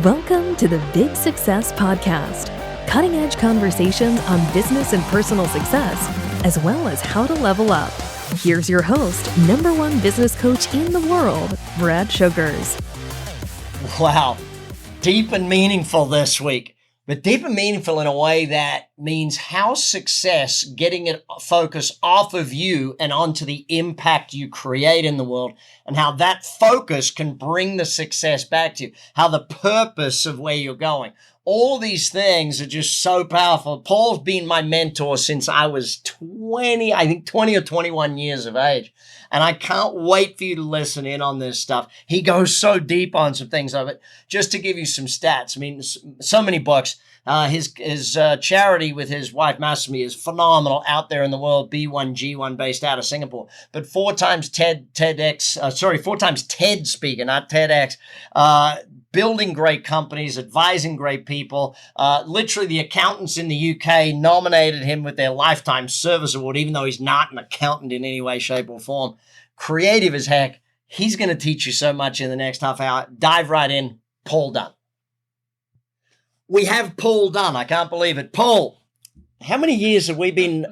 Welcome to the Big Success Podcast, cutting-edge conversations on business and personal success, as well as how to level up. Here's your host, #1 business coach in the world, Brad Sugars. Wow, deep and meaningful this week, but deep and meaningful in a way that means how success, getting it focus off of you and onto the impact you create in the world, and how that focus can bring the success back to you, how the purpose of where you're going. All these things are just so powerful. Paul's been my mentor since I was 20 or 21 years of age. And I can't wait for you to listen in on this stuff. He goes so deep on some things of it. Just to give you some stats, I mean, so many books. His charity with his wife, Masumi, is phenomenal out there in the world, B1G1 based out of Singapore. But 4 times TED speaker, not TEDx, building great companies, advising great people. Literally, the accountants in the UK nominated him with their Lifetime Service Award, even though he's not an accountant in any way, shape, or form. Creative as heck. He's going to teach you so much in the next half hour. Dive right in. Paul Dunn. We have Paul Dunn. I can't believe it. Paul, how many years have we been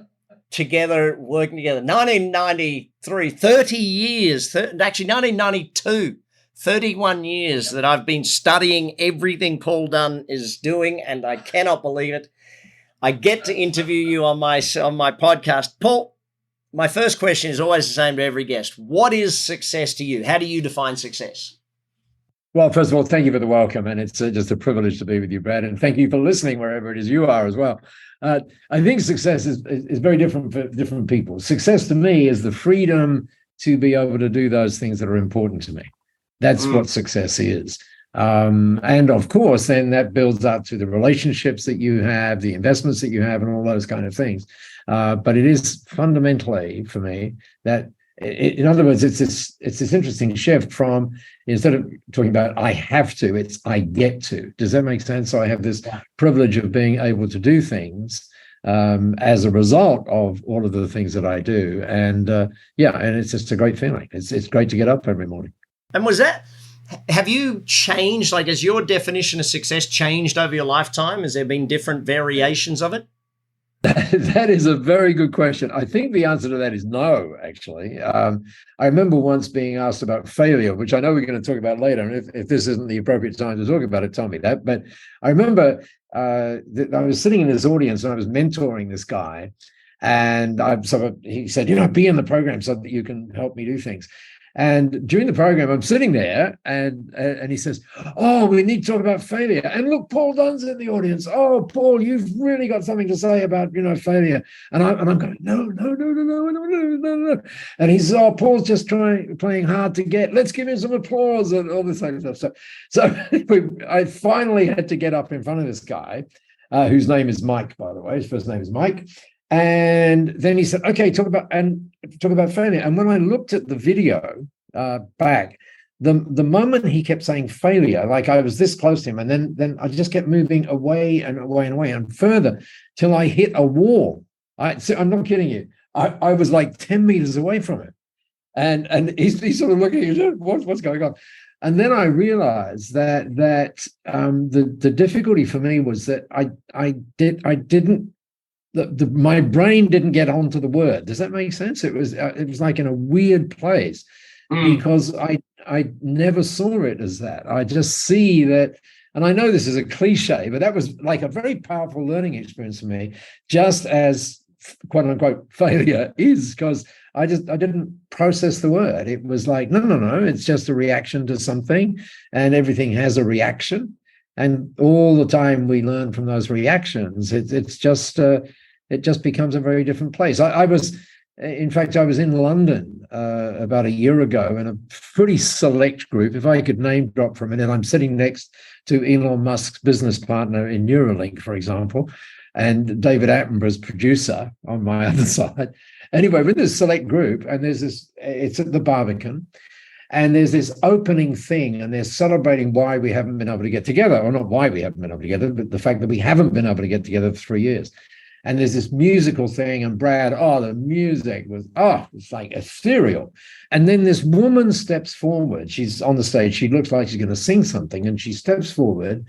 together, working together? 1993, 30 years, actually 1992. 31 years that I've been studying everything Paul Dunn is doing, and I cannot believe it. I get to interview you on my podcast. Paul, my first question is always the same to every guest. What is success to you? How do you define success? Well, first of all, thank you for the welcome, and it's just a privilege to be with you, Brad, and thank you for listening wherever it is you are as well. I think success is very different for different people. Success to me is the freedom to be able to do those things that are important to me. That's what success is. And of course, then that builds up to the relationships that you have, the investments that you have, and all those kind of things. But it is fundamentally for me that, in other words, it's this interesting shift from, instead of talking about I have to, it's I get to. Does that make sense? So I have this privilege of being able to do things as a result of all of the things that I do. And and it's just a great feeling. It's great to get up every morning. And have you changed, like, has your definition of success changed over your lifetime? Has there been different variations of it? That is a very good question. I think the answer to that is no, actually. I remember once being asked about failure, which I know we're going to talk about later. And if this isn't the appropriate time to talk about it, tell me that. But I remember that I was sitting in this audience and I was mentoring this guy. And he said, be in the program so that you can help me do things. And during the program, I'm sitting there and he says, "Oh, we need to talk about failure. And look, Paul Dunn's in the audience. Oh, Paul, you've really got something to say about, failure." And I'm going, no. And he says, "Oh, Paul's just playing hard to get. Let's give him some applause," and all this kind of stuff. So I finally had to get up in front of this guy, whose name is Mike, by the way. His first name is Mike. And then he said, "Okay, talk about failure." And when I looked at the video back, the moment he kept saying failure, like I was this close to him, and then I just kept moving away and away and away and further till I hit a wall. I'm not kidding you. I was like 10 meters away from it, and he's sort of looking at it, what's going on? And then I realized that the difficulty for me was that I didn't. My brain didn't get onto the word. Does that make sense? It was like in a weird place because I never saw it as that. I just see that, and I know this is a cliche, but that was like a very powerful learning experience for me, just as quote unquote failure is, because I didn't process the word. It was like, no, it's just a reaction to something, and everything has a reaction. And all the time we learn from those reactions. It just becomes a very different place. I was in London about a year ago in a pretty select group. If I could name drop for a minute, I'm sitting next to Elon Musk's business partner in Neuralink, for example, and David Attenborough's producer on my other side. Anyway, with this select group, and it's at the Barbican. And there's this opening thing, and they're celebrating why we haven't been able to get together, or not why we haven't been able to get together, but the fact that we haven't been able to get together for 3 years. And there's this musical thing, and Brad, the music was, it's like ethereal. And then this woman steps forward. She's on the stage. She looks like she's going to sing something, and she steps forward.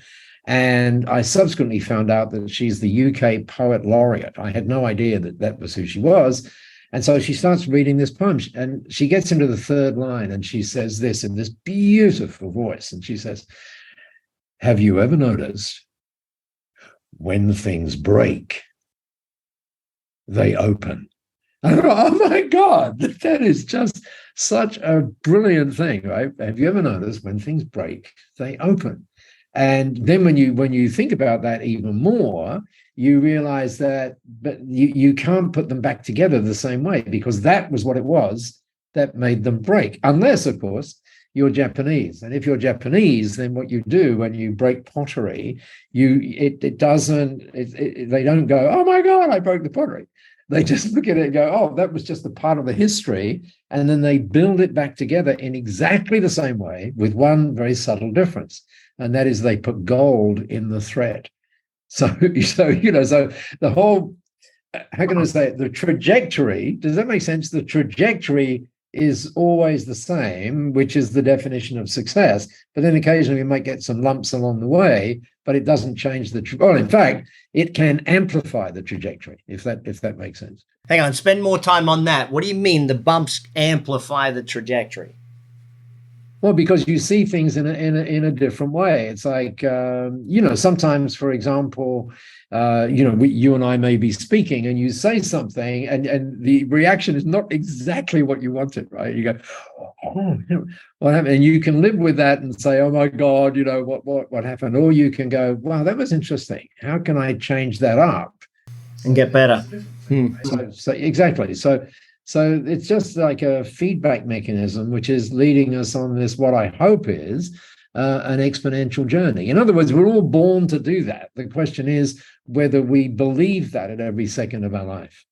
And I subsequently found out that she's the UK Poet Laureate. I had no idea that that was who she was. And so she starts reading this poem, and she gets into the third line, and she says this in this beautiful voice. And she says, "Have you ever noticed when things break, they open?" I thought, oh my God, that is just such a brilliant thing, right? Have you ever noticed when things break, they open? And then when you think about that even more, you realize that but you can't put them back together the same way, because that was what it was that made them break. Unless, of course, you're Japanese. And if you're Japanese, then what you do when you break pottery, they don't go, oh my God, I broke the pottery. They just look at it and go, oh, that was just a part of the history. And then they build it back together in exactly the same way, with one very subtle difference. And that is they put gold in the thread. So the whole, how can I say it? The trajectory, does that make sense? The trajectory is always the same, which is the definition of success. But then occasionally we might get some lumps along the way, but it doesn't change in fact, it can amplify the trajectory, if that makes sense. Hang on, spend more time on that. What do you mean the bumps amplify the trajectory? Well, because you see things in a different way. It's like, sometimes, for example, you and I may be speaking, and you say something, and the reaction is not exactly what you wanted, right? You go, oh, what happened? And you can live with that and say, oh my God, what happened? Or you can go, wow, that was interesting. How can I change that up and get better? So exactly. So it's just like a feedback mechanism, which is leading us on this, what I hope is an exponential journey. In other words, we're all born to do that. The question is whether we believe that at every second of our life.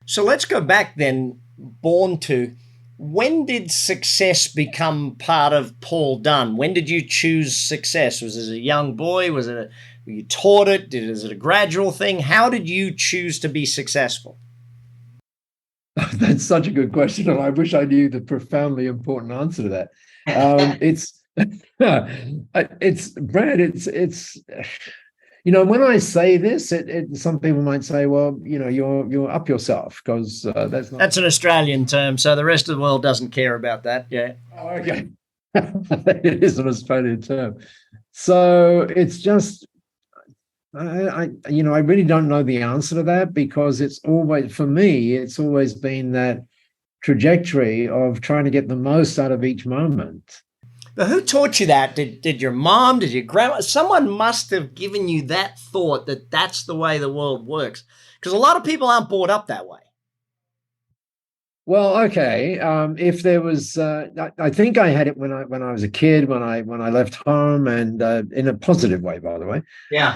So let's go back then, born to, when did success become part of Paul Dunn? When did you choose success? Was it a young boy? Were you taught it? Is it a gradual thing? How did you choose to be successful? That's such a good question, and I wish I knew the profoundly important answer to that. It's Brad. It's when I say this, some people might say, well, you're up yourself, because that's an Australian term, so the rest of the world doesn't care about that. Yeah. Oh, okay. It is an Australian term, so it's just. I really don't know the answer to that, because it's always been that trajectory of trying to get the most out of each moment. But who taught you that? Did your mom? Did your grandma? Someone must have given you that thought that that's the way the world works, because a lot of people aren't brought up that way. Well, okay. If there was, I think I had it when I was a kid, when I left home, and in a positive way, by the way. Yeah.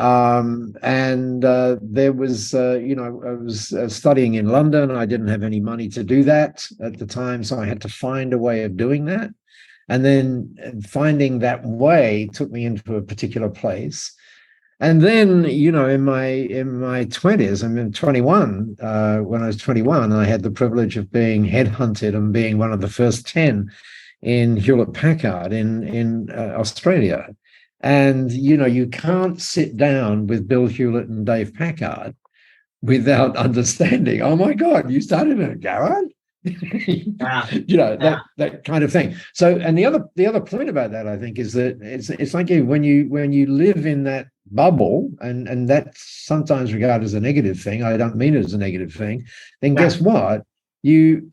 There was, I was studying in London. I didn't have any money to do that at the time, so I had to find a way of doing that. And then finding that way took me into a particular place. And then, in my 20s, I'm 21. When I was 21, I had the privilege of being headhunted and being one of the first 10 in Hewlett-Packard in Australia. And, you can't sit down with Bill Hewlett and Dave Packard without understanding, oh my God, you started in a garage? That kind of thing. So, and the other point about that, I think, is that it's like when you live in that bubble, and that's sometimes regarded as a negative thing. I don't mean it as a negative thing. Then guess what?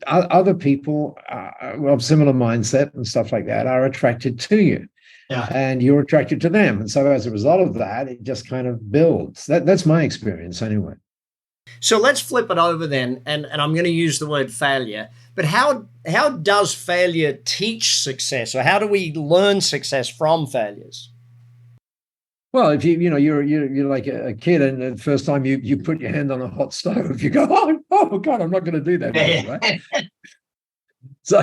Other people of similar mindset and stuff like that are attracted to you. Yeah. And you're attracted to them. And so as a result of that, it just kind of builds. That's my experience anyway. So let's flip it over then, and I'm going to use the word failure. But how does failure teach success, or how do we learn success from failures? Well, if you're like a kid, and the first time you put your hand on a hot stove, you go, oh God, I'm not going to do that, right? So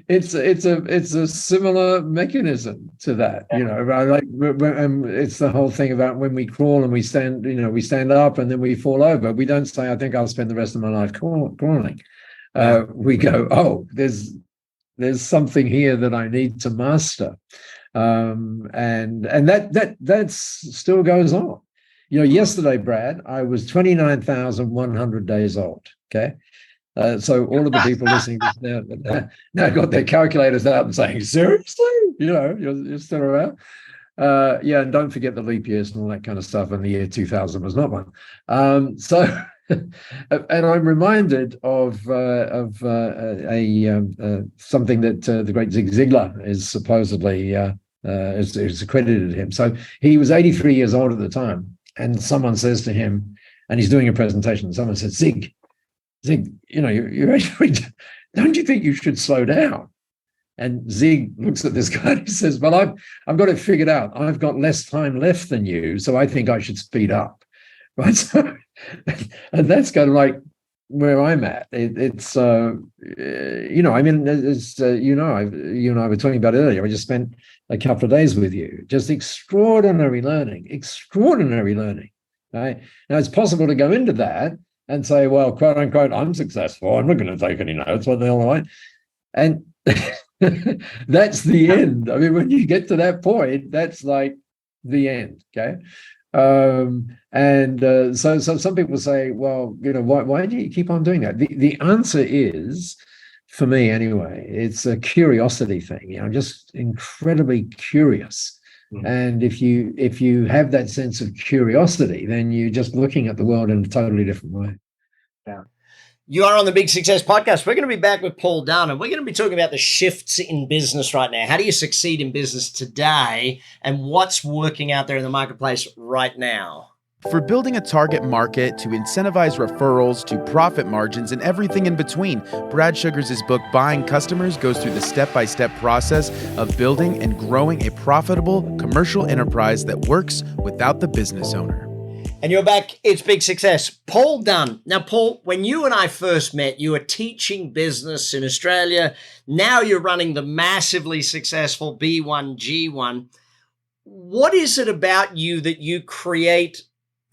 it's a similar mechanism to that, it's the whole thing about when we crawl and we stand up and then we fall over. We don't say, I think I'll spend the rest of my life crawling. We go, oh, there's something here that I need to master, and that still goes on. Yesterday, Brad, I was 29,100 days old. Okay. So all of the people listening to this now got their calculators out and saying, seriously? You're still around? And don't forget the leap years and all that kind of stuff. And the year 2000 was not one. And I'm reminded of something that the great Zig Ziglar is supposedly is accredited to him. So he was 83 years old at the time. And someone says to him, and he's doing a presentation, and someone said, Zig, you're actually, don't you think you should slow down? And Zig looks at this guy and he says, well, I've got it figured out. I've got less time left than you, so I think I should speed up. Right? So, and that's kind of like where I'm at. It's you and I were talking about earlier. I just spent a couple of days with you, just extraordinary learning. Right? Now, it's possible to go into that and say, well, quote unquote, I'm successful. I'm not going to take any notes. What the hell am I? And that's the end. I mean, when you get to that point, that's like the end. Okay. So some people say, well, why do you keep on doing that? The answer is, for me anyway, it's a curiosity thing. I'm just incredibly curious. And if you have that sense of curiosity, then you're just looking at the world in a totally different way. Yeah. You are on the Big Success Podcast. We're going to be back with Paul Dunn, and we're going to be talking about the shifts in business right now. How do you succeed in business today, and what's working out there in the marketplace right now? For building a target market, to incentivize referrals, to profit margins, and everything in between, Brad Sugars' book, Buying Customers, goes through the step-by-step process of building and growing a profitable commercial enterprise that works without the business owner. And you're back. It's Big Success. Paul Dunn. Now, Paul, when you and I first met, you were teaching business in Australia. Now you're running the massively successful B1G1. What is it about you that you create?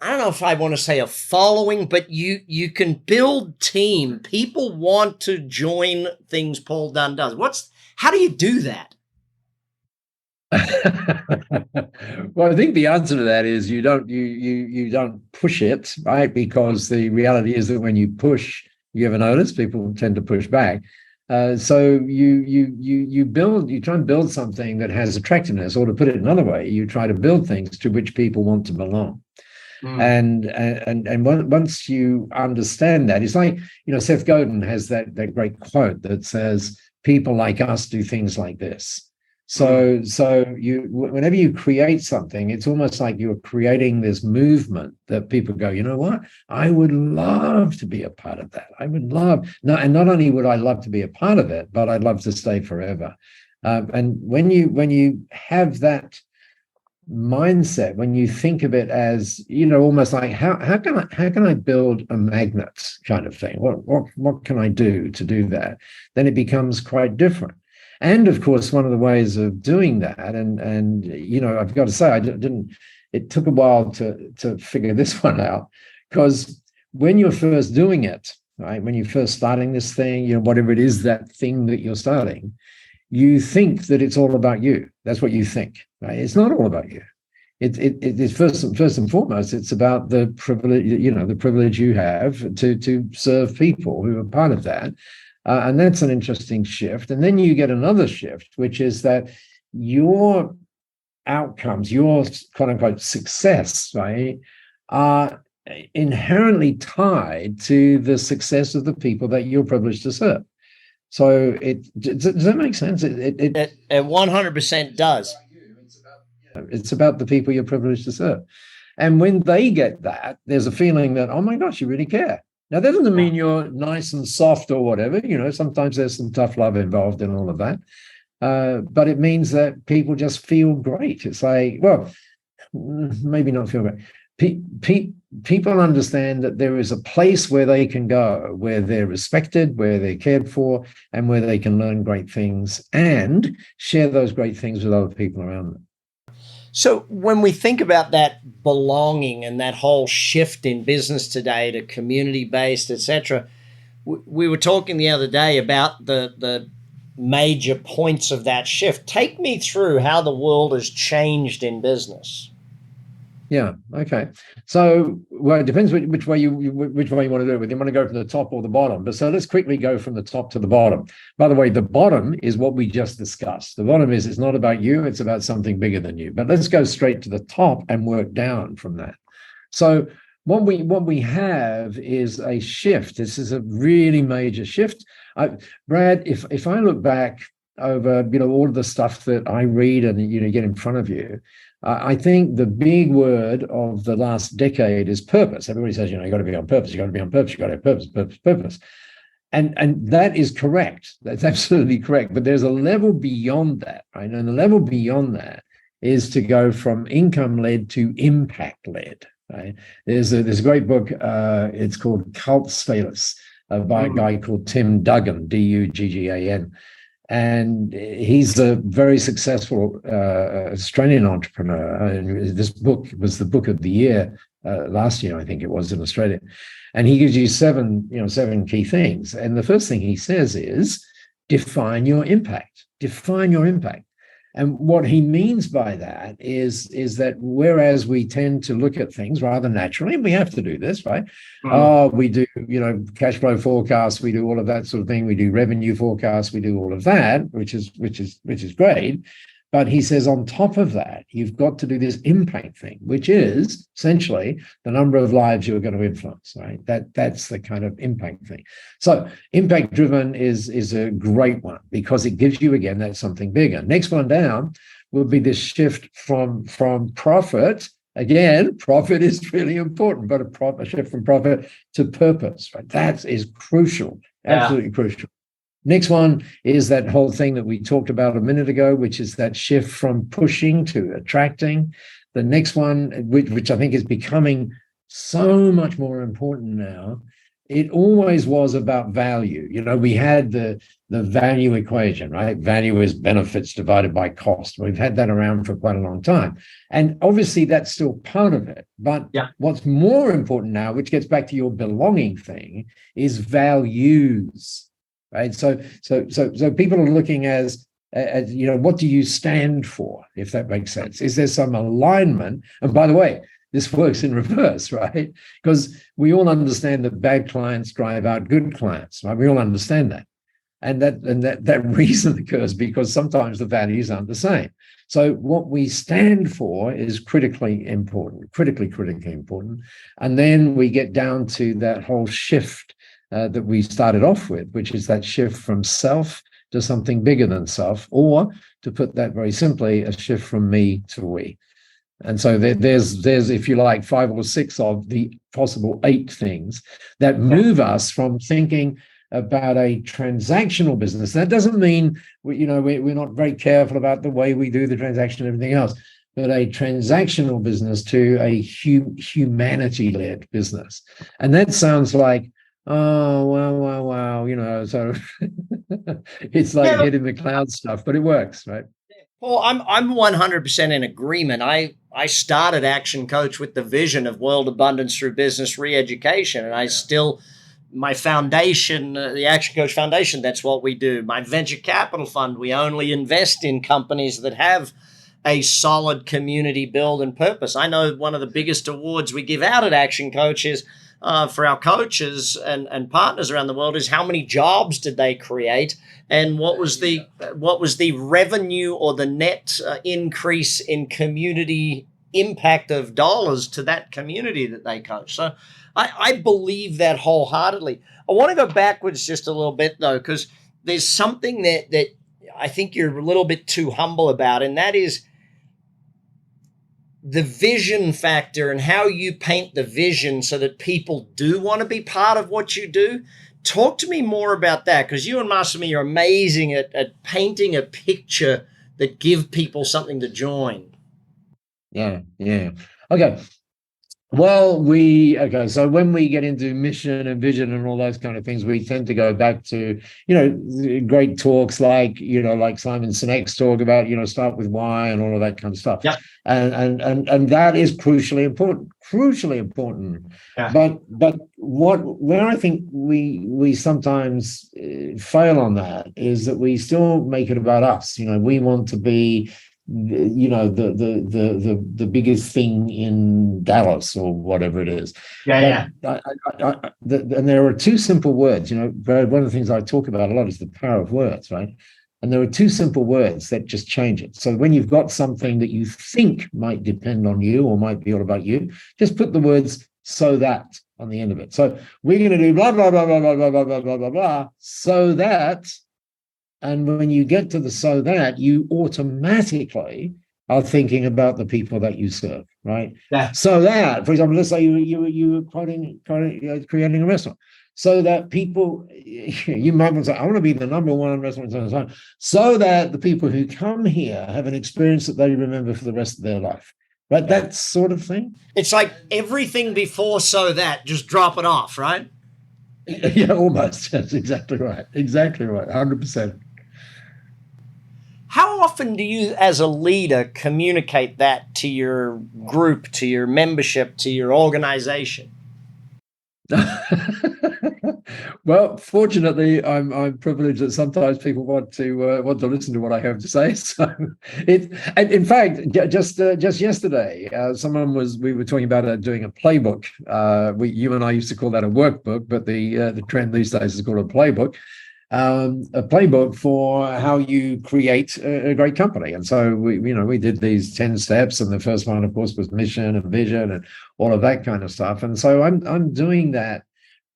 I don't know if I want to say a following, but you can build team. People want to join things Paul Dunn does. How do you do that? Well, I think the answer to that is you don't push it, right? Because the reality is that when you push, you ever notice people tend to push back. So you try and build something that has attractiveness, or to put it another way, you try to build things to which people want to belong. And once you understand that, it's like, Seth Godin has that great quote that says, people like us do things like this. So whenever you create something, it's almost like you're creating this movement that people go, you know what? I would love to be a part of that. And not only would I love to be a part of it, but I'd love to stay forever. And when you have that mindset, when you think of it as, almost like how can I build a magnet kind of thing? What can I do to do that? Then it becomes quite different. And of course, one of the ways of doing that, and I've got to say, it took a while to figure this one out, because when you're first doing it, right, when you're first starting this thing, whatever it is, that thing that you're starting, you think that it's all about you. That's what you think, right? It's not all about you. It's first and foremost, it's about the privilege, the privilege you have to serve people who are part of that. And that's an interesting shift. And then you get another shift, which is that your outcomes, your quote unquote success, right, are inherently tied to the success of the people that you're privileged to serve. So does that make sense? It 100% does. It's about the people you're privileged to serve. And when they get that, there's a feeling that, oh my gosh, you really care. Now, that doesn't mean you're nice and soft or whatever. Sometimes there's some tough love involved in all of that. But it means that people just feel great. It's like, well, maybe not feel great. people understand that there is a place where they can go, where they're respected, where they're cared for, and where they can learn great things and share those great things with other people around them. So when we think about that belonging and that whole shift in business today to community-based, etc., we were talking the other day about the major points of that shift. Take me through how the world has changed in business. Yeah. Okay. So, well, it depends which way you want to do it. Whether you want to go from the top or the bottom. But so let's quickly go from the top to the bottom. By the way, the bottom is what we just discussed. The bottom is it's not about you; it's about something bigger than you. But let's go straight to the top and work down from that. So, what we have is a shift. This is a really major shift. Brad, if I look back over all of the stuff that I read and get in front of you. I think the big word of the last decade is purpose. Everybody says, you got to be on purpose. You got to be on purpose. You got to have purpose. And that is correct. That's absolutely correct. But there's a level beyond that, right? And the level beyond that is to go from income-led to impact-led, right? There's a great book. It's called Cult Status by a guy called Tim Duggan, Duggan. And he's a very successful Australian entrepreneur. And this book was the book of the year last year, I think it was, in Australia. And he gives you seven key things. And the first thing he says is define your impact. Define your impact. And what he means by that is that whereas we tend to look at things rather naturally, and we have to do this, right? We do, cash flow forecasts, we do all of that sort of thing. We do revenue forecasts, we do all of that, which is great. But he says on top of that, you've got to do this impact thing, which is essentially the number of lives you're going to influence, right? That's the kind of impact thing. So impact driven is a great one because it gives you, again, that something bigger. Next one down will be this shift from profit. Again, profit is really important, but a shift from profit to purpose, right? That is crucial, absolutely crucial. Next one is that whole thing that we talked about a minute ago, which is that shift from pushing to attracting. The next one, which I think is becoming so much more important now, it always was about value. We had the value equation, right? Value is benefits divided by cost. We've had that around for quite a long time. And obviously that's still part of it. But what's more important now, which gets back to your belonging thing, is values. Right. So people are looking as what do you stand for, if that makes sense? Is there some alignment? And by the way, this works in reverse, right? Because we all understand that bad clients drive out good clients, right? We all understand that. And that reason occurs because sometimes the values aren't the same. So what we stand for is critically important. And then we get down to that whole shift that we started off with, which is that shift from self to something bigger than self, or to put that very simply, a shift from me to we. And so there's if you like, 5 or 6 of the possible 8 things that move us from thinking about a transactional business. That doesn't mean we're not very careful about the way we do the transaction and everything else, but a transactional business to a humanity-led business. And that sounds like, oh, wow, so it's like hitting the cloud stuff, but it works, right? Well, I'm 100% in agreement. I started ActionCOACH with the vision of world abundance through business re-education, and I still, my foundation, the ActionCOACH Foundation, that's what we do. My venture capital fund, we only invest in companies that have a solid community build and purpose. I know one of the biggest awards we give out at ActionCOACH is for our coaches and partners around the world is how many jobs did they create, and what was the revenue or the net increase in community impact of dollars to that community that they coach. So I believe that wholeheartedly. I want to go backwards just a little bit though, because there's something that I think you're a little bit too humble about, and that is the vision factor and how you paint the vision so that people do want to be part of what you do. Talk to me more about that, because you and Masami are amazing at painting a picture that give people something to join. Yeah. Okay. Well, so when we get into mission and vision and all those kind of things, we tend to go back to, great talks like Simon Sinek's talk about, start with why and all of that kind of stuff. Yeah. And that is crucially important. Yeah. But where I think we sometimes fail on that is that we still make it about us. We want to be the biggest thing in Dallas or whatever it is. And there are two simple words. Brad, one of the things I talk about a lot is the power of words, right? And there are two simple words that just change it. So when you've got something that you think might depend on you or might be all about you, just put the words "so that" on the end of it. So we're going to do blah blah blah blah blah blah blah blah blah blah blah so that. And when you get to the "so that," you automatically are thinking about the people that you serve, right? Yeah. So that, for example, let's say you were creating a restaurant. So that people, you might want to say, I want to be the number one restaurant, so that the people who come here have an experience that they remember for the rest of their life. Right? Yeah. That sort of thing. It's like everything before "so that," just drop it off, right? Yeah, almost. That's exactly right. 100%. How often do you, as a leader, communicate that to your group, to your membership, to your organization? Well, fortunately, I'm privileged that sometimes people want to listen to what I have to say. So, and in fact, just yesterday, we were talking about doing a playbook. You and I used to call that a workbook, but the trend these days is called a playbook. A playbook for how you create a great company. And so we did these 10 steps, and the first one, of course, was mission and vision and all of that kind of stuff. And so I'm doing that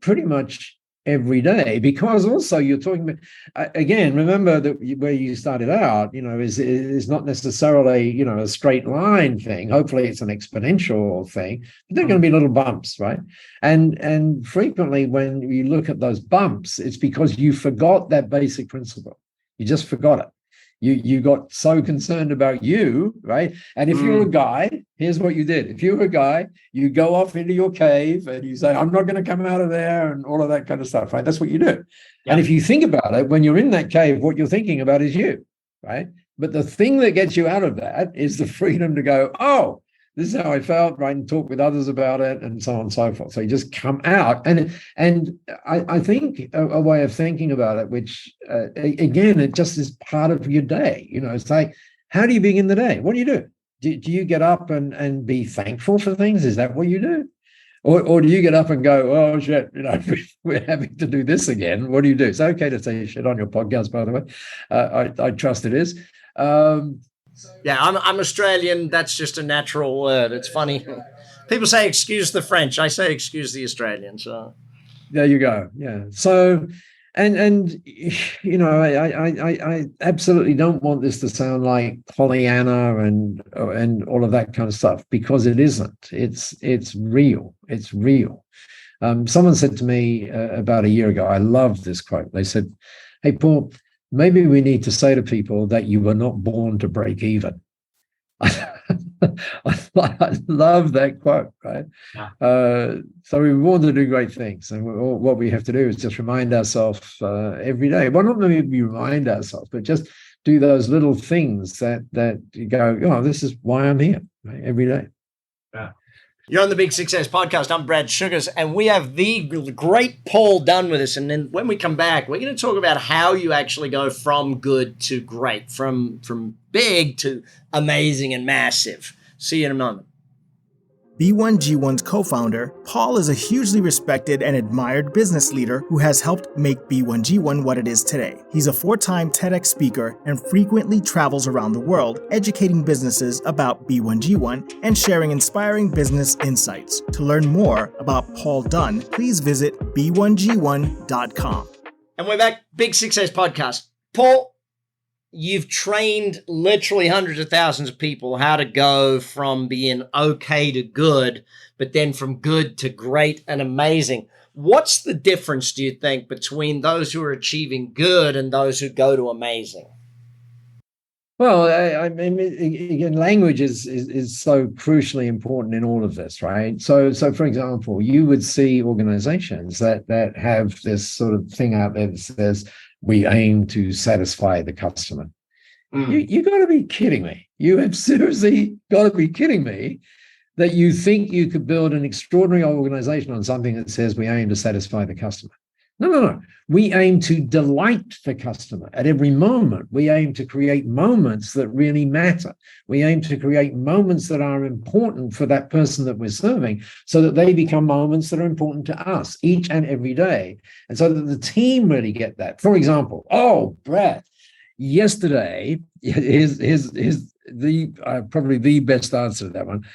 pretty much every day, because also you're talking about, again, remember that where you started out, is not necessarily, a straight line thing. Hopefully it's an exponential thing, but there are going to be little bumps, right? And frequently when you look at those bumps, it's because you forgot that basic principle. You just forgot it. You got so concerned about you, right? And if you're a guy, here's what you did. If you're a guy, you go off into your cave and you say, I'm not going to come out of there, and all of that kind of stuff, right? That's what you do. Yep. And if you think about it, when you're in that cave, what you're thinking about is you, right? But the thing that gets you out of that is the freedom to go, oh, this is how I felt, right? And talk with others about it, and so on and so forth. So you just come out. And I think a way of thinking about it, which, again, it just is part of your day. It's like, how do you begin the day? What do you do? Do you get up and be thankful for things? Is that what you do? Or do you get up and go, oh, shit, we're having to do this again? What do you do? It's okay to say shit on your podcast, by the way. I trust it is. Yeah, I'm Australian. That's just a natural word. It's funny. People say excuse the French. I say excuse the Australians. So there you go. Yeah. So, and I absolutely don't want this to sound like Pollyanna and all of that kind of stuff, because it isn't. It's real. It's real. Someone said to me about a year ago, I love this quote. They said, "Hey, Paul, maybe we need to say to people that you were not born to break even." I love that quote, right? Yeah. So we want to do great things, and what we have to do is just remind ourselves every day. Well, not maybe remind ourselves, but just do those little things that you go, oh, this is why I'm here, right? Every day. Yeah. You're on the Big Success Podcast. I'm Brad Sugars, and we have the great Paul Dunn with us. And then when we come back, we're going to talk about how you actually go from good to great, from big to amazing and massive. See you in a moment. B1G1's co-founder, Paul, is a hugely respected and admired business leader who has helped make B1G1 what it is today. He's a 4-time TEDx speaker and frequently travels around the world, educating businesses about B1G1 and sharing inspiring business insights. To learn more about Paul Dunn, please visit b1g1.com. And we're back, Big Success Podcast. Paul, you've trained literally hundreds of thousands of people how to go from being okay to good, but then from good to great and amazing. What's the difference, do you think, between those who are achieving good and those who go to amazing? Well, I mean, again, language is so crucially important in all of this, right? So for example, you would see organizations that have this sort of thing out there that says we aim to satisfy the customer. You got to be kidding me. You have seriously got to be kidding me that you think you could build an extraordinary organization on something that says we aim to satisfy the customer. No. We aim to delight the customer at every moment. We aim to create moments that really matter. We aim to create moments that are important for that person that we're serving so that they become moments that are important to us each and every day. And so that the team really get that. For example, Brad, yesterday, here's probably the best answer to that one.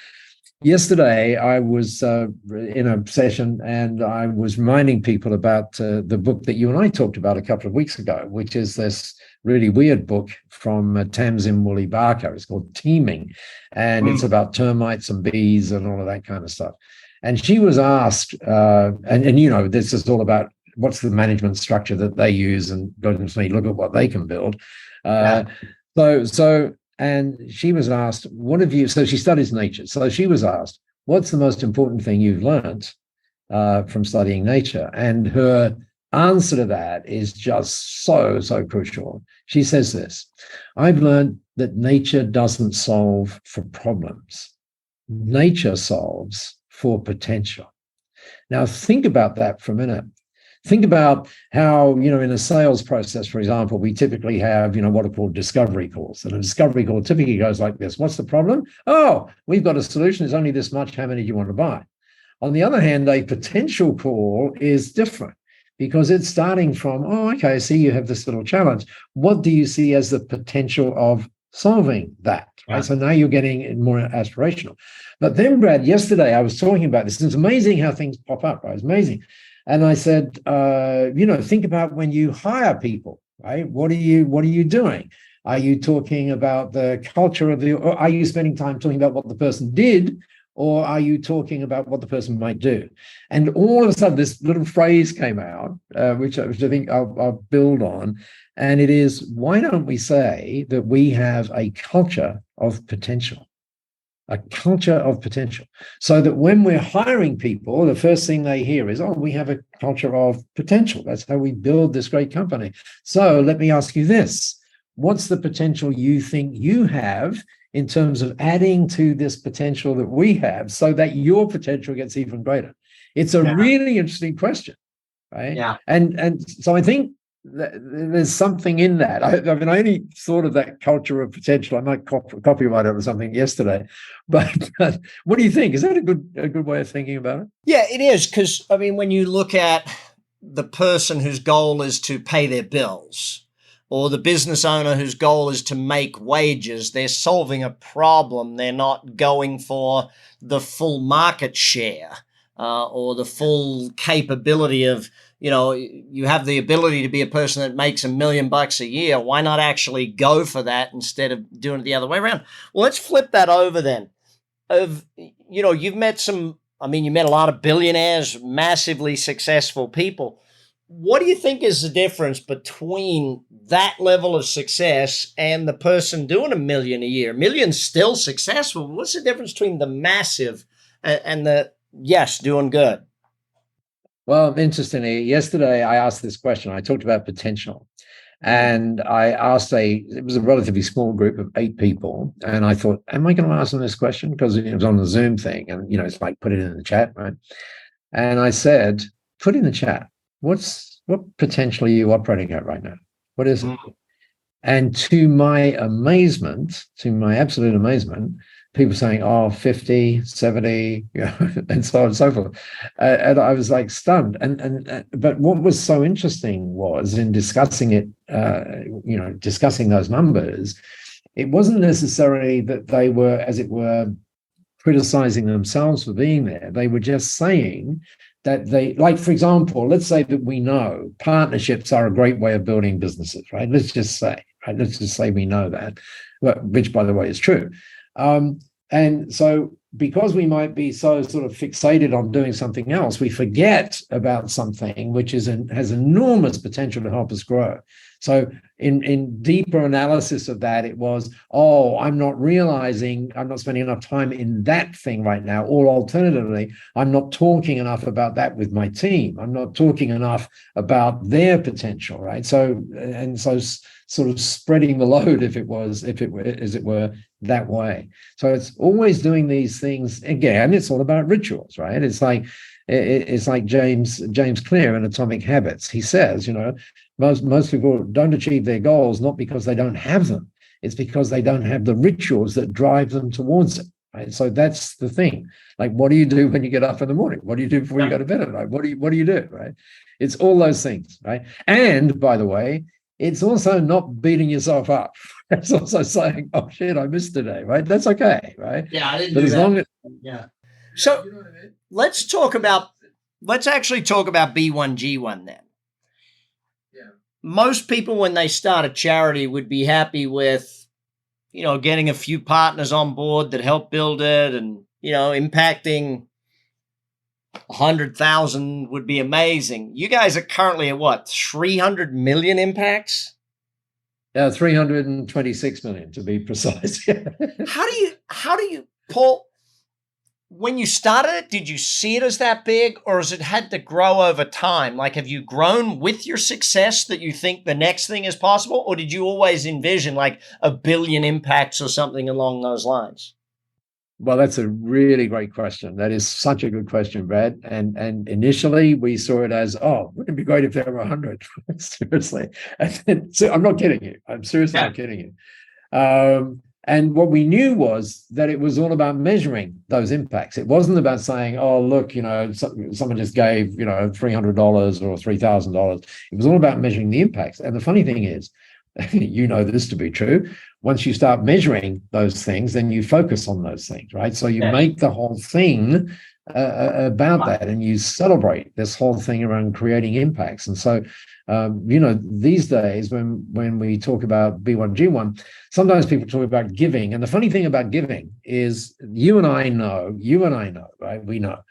Yesterday, I was in a session and I was reminding people about the book that you and I talked about a couple of weeks ago, which is this really weird book from Tamsin Woolley Barker. It's called Teaming, and it's about termites and bees and all of that kind of stuff. And she was asked, and you know, this is all about what's the management structure that they use, and look at what they can build. And she was asked, so she studies nature. So she was asked, what's the most important thing you've learned from studying nature? And her answer to that is just so crucial. She says this: I've learned that nature doesn't solve for problems. Nature solves for potential. Now, think about that for a minute. Think about how, in a sales process, for example, we typically have, what are called discovery calls. And a discovery call typically goes like this. What's the problem? Oh, we've got a solution. It's only this much. How many do you want to buy? On the other hand, a potential call is different because it's starting from, okay, I see you have this little challenge. What do you see as the potential of solving that? Right. Yeah. So now you're getting more aspirational. But then, Brad, yesterday I was talking about this. It's amazing how things pop up, right? It's amazing. And I said, think about when you hire people, right? What are you doing? Are you talking about the culture or are you spending time talking about what the person did, or are you talking about what the person might do? And all of a sudden, this little phrase came out, which I think I'll build on. And it is, why don't we say that we have a culture of potential? A culture of potential, so that when we're hiring people, the first thing they hear is, we have a culture of potential. That's how we build this great company. So let me ask you this. What's the potential you think you have in terms of adding to this potential that we have so that your potential gets even greater? It's a really interesting question, right? Yeah. And so I think there's something in that. I only thought of that culture of potential. I might copyright it or something yesterday, but what do you think? Is that a good way of thinking about it? Yeah, it is, because when you look at the person whose goal is to pay their bills, or the business owner whose goal is to make wages, they're solving a problem. They're not going for the full market share or the full capability of. You have the ability to be a person that makes $1 million a year. Why not actually go for that instead of doing it the other way around? Well, let's flip that over then. You've met you met a lot of billionaires, massively successful people. What do you think is the difference between that level of success and the person doing $1 million a year? $1 million's still successful. What's the difference between the massive and the, yes, doing good? Well, interestingly, yesterday I asked this question. I talked about potential, and I asked it was a relatively small group of 8 people. And I thought, am I going to ask them this question? Because it was on the Zoom thing, and, it's like, put it in the chat, right? And I said, put in the chat, what potential are you operating at right now? What is it? And to my absolute amazement, people saying, 50, 70, and so on and so forth. And I was like stunned. But what was so interesting was in discussing it, discussing those numbers, it wasn't necessarily that they were, as it were, criticizing themselves for being there. They were just saying that for example, let's say that we know partnerships are a great way of building businesses, right? Let's just say we know that, which, by the way, is true. And so because we might be so sort of fixated on doing something else, we forget about something which has enormous potential to help us grow. So in deeper analysis of that, it was, I'm not spending enough time in that thing right now. Or alternatively, I'm not talking enough about that with my team. I'm not talking enough about their potential, right? So sort of spreading the load, if it were that way. So it's always doing these things. Again, it's all about rituals, right? It's like James Clear in Atomic Habits. He says, most people don't achieve their goals not because they don't have them. It's because they don't have the rituals that drive them towards it. Right? So that's the thing. Like, what do you do when you get up in the morning? What do you do before you go to bed at night? What do you do? Right? It's all those things, right? And by the way, it's also not beating yourself up. It's also saying, "Oh shit, I missed today." Right? That's okay, right? Yeah, I didn't but do as that. long as Yeah. So you know what I mean? let's actually talk about B1G1 then. Most people, when they start a charity, would be happy with, getting a few partners on board that help build it, and, impacting 100,000 would be amazing. You guys are currently at what, 300 million impacts? 326 million to be precise. How do you, Paul, when you started it, did you see it as that big, or has it had to grow over time? Like, have you grown with your success that you think the next thing is possible, or did you always envision like 1 billion impacts or something along those lines? Well, that's a really great question. That is such a good question, Brad. And initially we saw it as, wouldn't it be great if there were 100? Seriously. So I'm not kidding you. I'm seriously not kidding you. And what we knew was that it was all about measuring those impacts. It wasn't about saying, look, someone just gave, $300 or $3,000. It was all about measuring the impacts. And the funny thing is, you know this to be true, once you start measuring those things, then you focus on those things, right? So you make the whole thing about that, and you celebrate this whole thing around creating impacts. And so, these days when we talk about B1G1, sometimes people talk about giving. And the funny thing about giving is you and I know, right? We know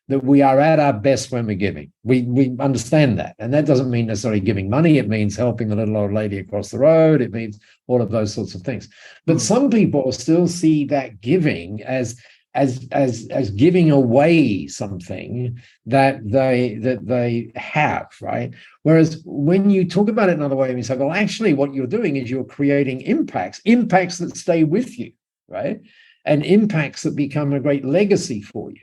that we are at our best when we're giving. We understand that. And that doesn't mean necessarily giving money. It means helping the little old lady across the road. It means all of those sorts of things. But some people still see that giving as giving away something that they have, right? Whereas when you talk about it another way, you say, well, actually what you're doing is you're creating impacts that stay with you, right? And impacts that become a great legacy for you.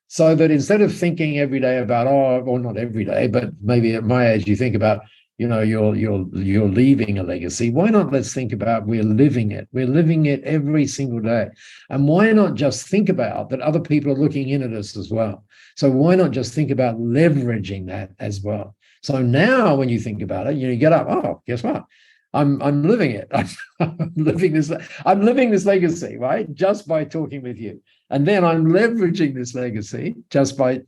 So that instead of thinking every day about, or not every day, but maybe at my age, you think about, you're leaving a legacy. Why not let's think about we're living it. We're living it every single day. And why not just think about that other people are looking in at us as well? So why not just think about leveraging that as well? So now when you think about it, you get up, guess what? I'm living it. I'm living this legacy, right? Just by talking with you. And then I'm leveraging this legacy just by,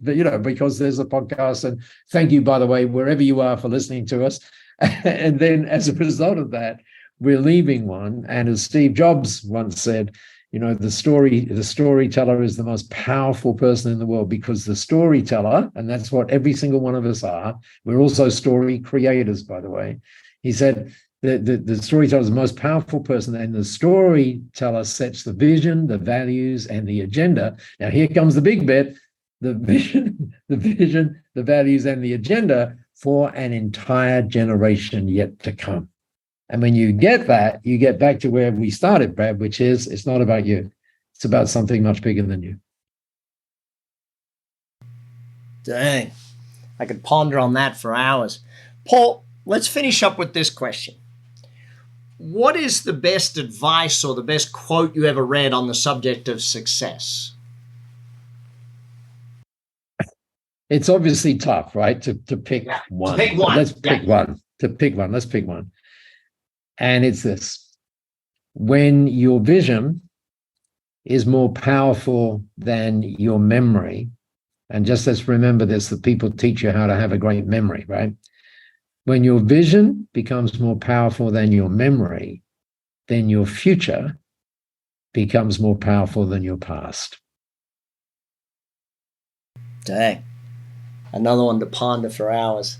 because there's a podcast. And thank you, by the way, wherever you are, for listening to us. And then as a result of that, we're leaving one. And as Steve Jobs once said, the storyteller is the most powerful person in the world, because the storyteller, and that's what every single one of us are. We're also story creators, by the way. He said, the storyteller is the most powerful person, and the storyteller sets the vision, the values, and the agenda. Now, here comes the big bit: the vision, the values, and the agenda for an entire generation yet to come. And when you get that, you get back to where we started, Brad, which is it's not about you. It's about something much bigger than you. Dang. I could ponder on that for hours. Paul, let's finish up with this question. What is the best advice or the best quote you ever read on the subject of success? It's obviously tough, right? To pick one. To pick one. Let's pick one. Let's pick one. And it's this: when your vision is more powerful than your memory, and just let's remember this, that people teach you how to have a great memory, right? When your vision becomes more powerful than your memory, then your future becomes more powerful than your past. Dang. Another one to ponder for hours.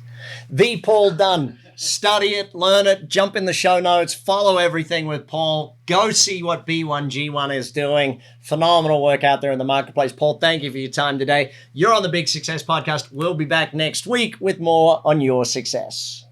The Paul Dunn. Study it, learn it, jump in the show notes, follow everything with Paul. Go see what B1G1 is doing. Phenomenal work out there in the marketplace. Paul, thank you for your time today. You're on the Big Success Podcast. We'll be back next week with more on your success.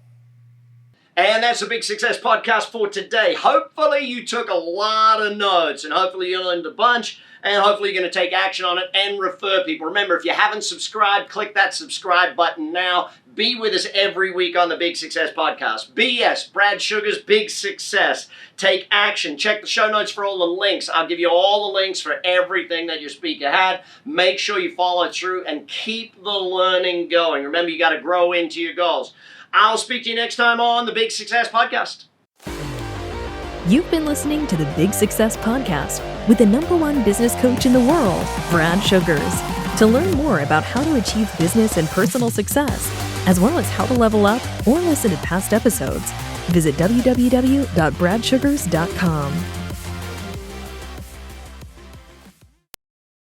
And that's the Big Success Podcast for today. Hopefully you took a lot of notes, and hopefully you learned a bunch, and hopefully you're going to take action on it and refer people. Remember, if you haven't subscribed, click that subscribe button now. Be with us every week on the Big Success Podcast. BS, Brad Sugar's Big Success. Take action. Check the show notes for all the links. I'll give you all the links for everything that your speaker had. Make sure you follow through and keep the learning going. Remember, you got to grow into your goals. I'll speak to you next time on the Big Success Podcast. You've been listening to the Big Success Podcast with the #1 business coach in the world, Brad Sugars. To learn more about how to achieve business and personal success, as well as how to level up or listen to past episodes, visit www.bradsugars.com.